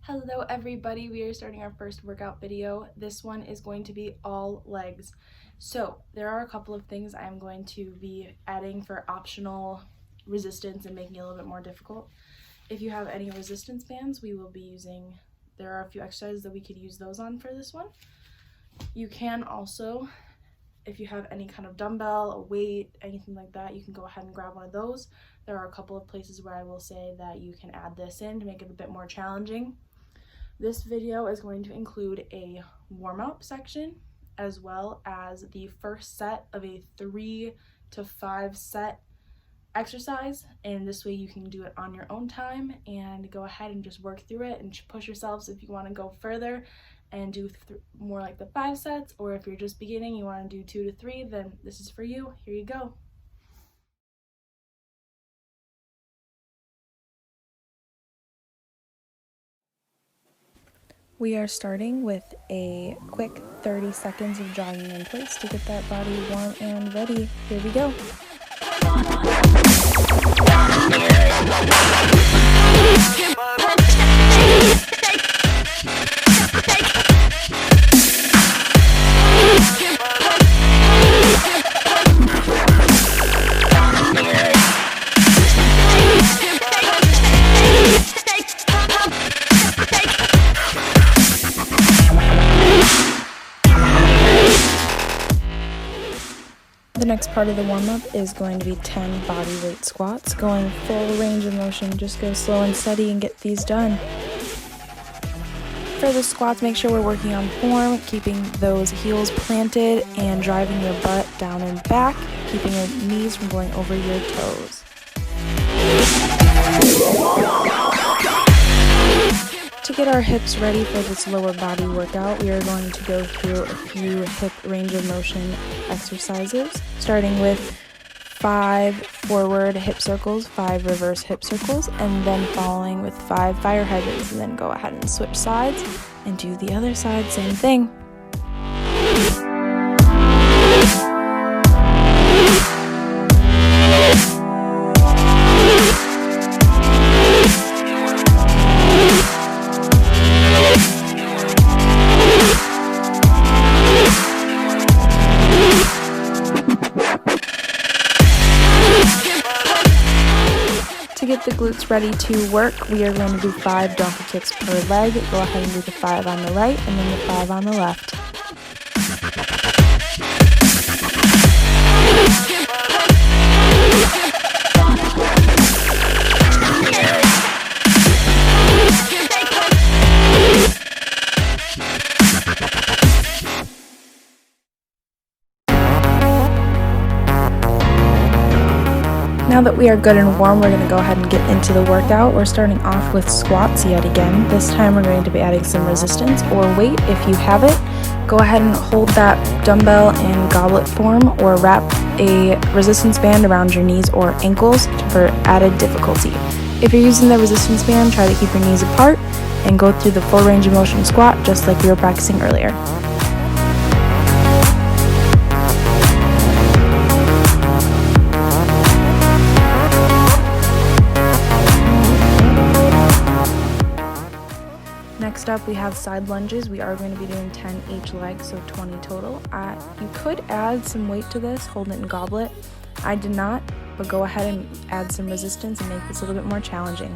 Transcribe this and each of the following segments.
Hello everybody, we are starting our first workout video. This one is going to be all legs. So there are a couple of things I'm going to be adding for optional resistance and making it a little bit more difficult. If you have any resistance bands, we will be using, there are a few exercises that we could use those on for this one. You can also, if you have any kind of dumbbell, a weight, anything like that, you can go ahead and grab one of those. There are a couple of places where I will say that you can add this in to make it a bit more challenging. This video is going to include a warm-up section as well as the first set of a 3 to 5 set exercise, and this way you can do it on your own time and go ahead and just work through it and push yourselves if you want to go further and do more like the 5 sets, or if you're just beginning, you want to do 2 to 3, then this is for you. Here you go. We are starting with a quick 30 seconds of jogging in place to get that body warm and ready. Here we go. The next part of the warm-up is going to be 10 body weight squats, going full range of motion. Just go slow and steady and get these done. For the squats, make sure we're working on form, keeping those heels planted and driving your butt down and back, keeping your knees from going over your toes. To get our hips ready for this lower body workout, we are going to go through a few hip range of motion exercises, starting with 5 forward hip circles, 5 reverse hip circles, and then following with 5 fire hydrants, and then go ahead and switch sides and do the other side, same thing. To get the glutes ready to work, we are going to do 5 donkey kicks per leg. Go ahead and do the 5 on the right and then the 5 on the left. Now that we are good and warm, we're going to go ahead and get into the workout. We're starting off with squats yet again. This time we're going to be adding some resistance or weight if you have it. Go ahead and hold that dumbbell in goblet form or wrap a resistance band around your knees or ankles for added difficulty. If you're using the resistance band, try to keep your knees apart and go through the full range of motion squat just like we were practicing earlier. Next up, we have side lunges. We are going to be doing 10 each leg, so 20 total. You could add some weight to this, hold it in goblet. I did not, but go ahead and add some resistance and make this a little bit more challenging.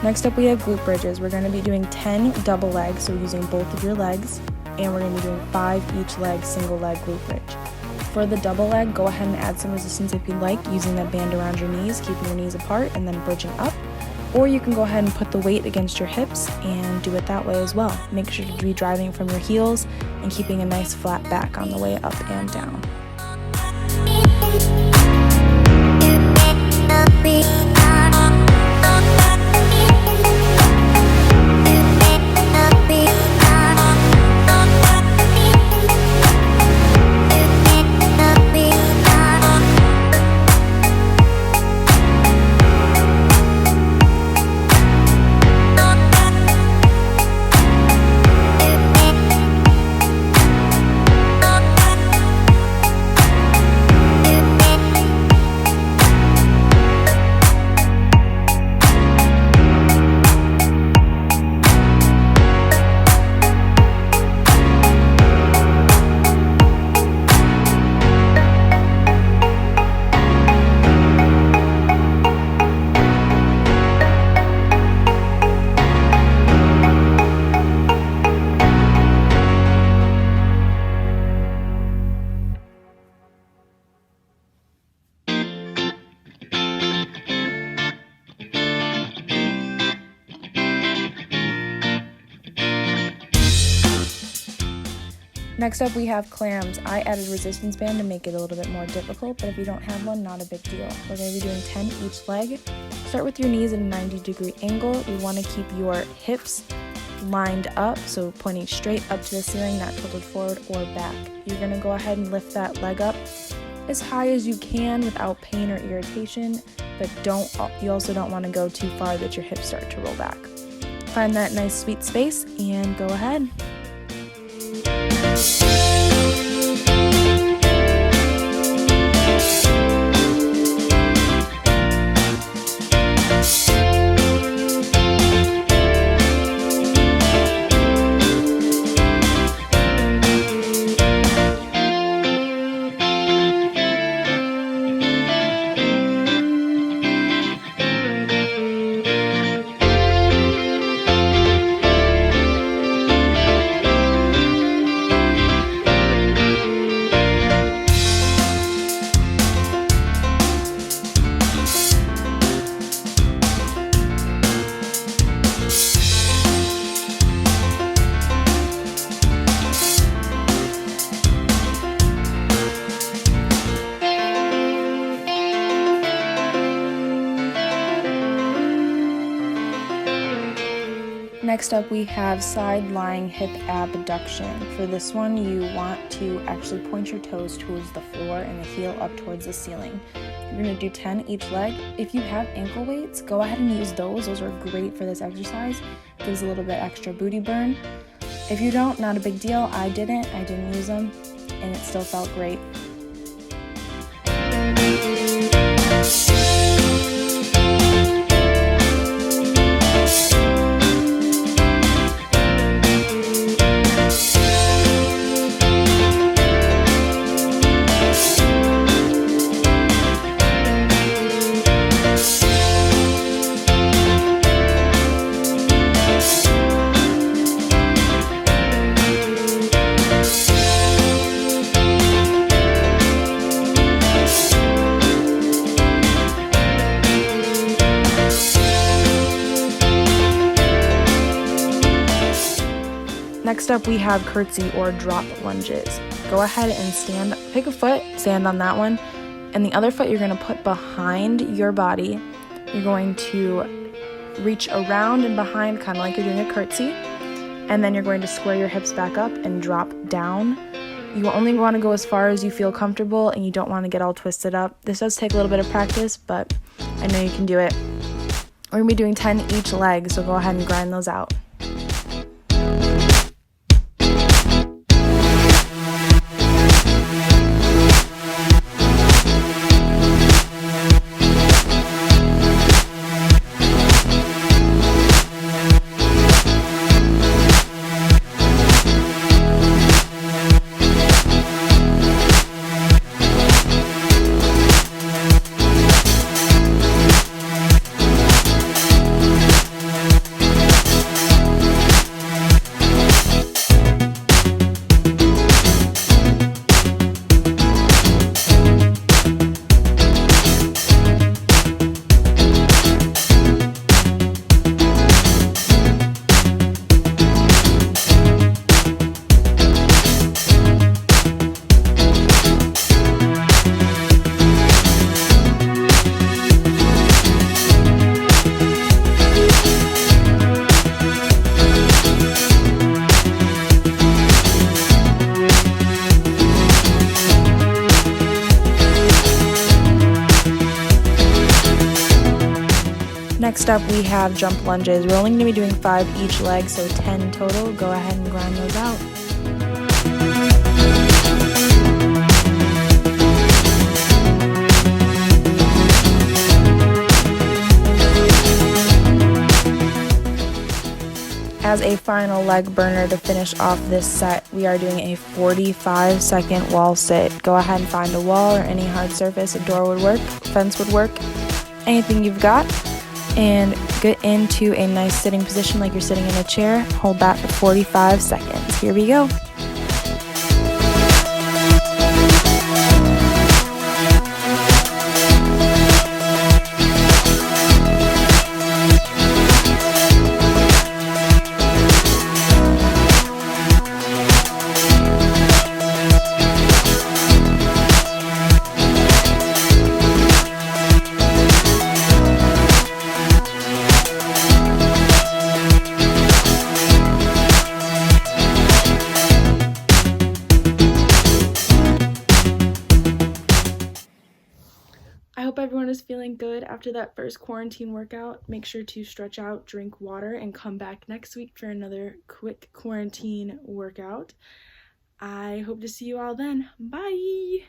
Next up, we have glute bridges. We're going to be doing 10 double legs, so using both of your legs, and we're going to be doing 5 each leg, single leg glute bridge. For the double leg, go ahead and add some resistance if you'd like, using that band around your knees, keeping your knees apart, and then bridging up. Or you can go ahead and put the weight against your hips and do it that way as well. Make sure to be driving from your heels and keeping a nice flat back on the way up and down. Next up we have clams. I added resistance band to make it a little bit more difficult, but if you don't have one, not a big deal. We're going to be doing 10 each leg. Start with your knees at a 90-degree angle. You want to keep your hips lined up, so pointing straight up to the ceiling, not tilted forward or back. You're going to go ahead and lift that leg up as high as you can without pain or irritation, but you also don't want to go too far that your hips start to roll back. Find that nice sweet space and go ahead. Next up we have side lying hip abduction. For this one you want to actually point your toes towards the floor and the heel up towards the ceiling. You're going to do 10 each leg. If you have ankle weights, go ahead and use those. Those are great for this exercise. Gives a little bit extra booty burn. If you don't, not a big deal. I didn't use them and it still felt great. Next up we have curtsy or drop lunges. Go ahead and pick a foot, stand on that one, and the other foot you're going to put behind your body. You're going to reach around and behind, kind of like you're doing a curtsy, and then you're going to square your hips back up and drop down. You only want to go as far as you feel comfortable and you don't want to get all twisted up. This does take a little bit of practice, but I know you can do it. We're going to be doing 10 each leg, so go ahead and grind those out. Next up, we have jump lunges. We're only going to be doing 5 each leg, so 10 total. Go ahead and grind those out. As a final leg burner to finish off this set, we are doing a 45-second wall sit. Go ahead and find a wall or any hard surface. A door would work, fence would work, anything you've got, and get into a nice sitting position like you're sitting in a chair. Hold that for 45 seconds. Here we go. I hope everyone is feeling good after that first quarantine workout. Make sure to stretch out, drink water, and come back next week for another quick quarantine workout. I hope to see you all then. Bye!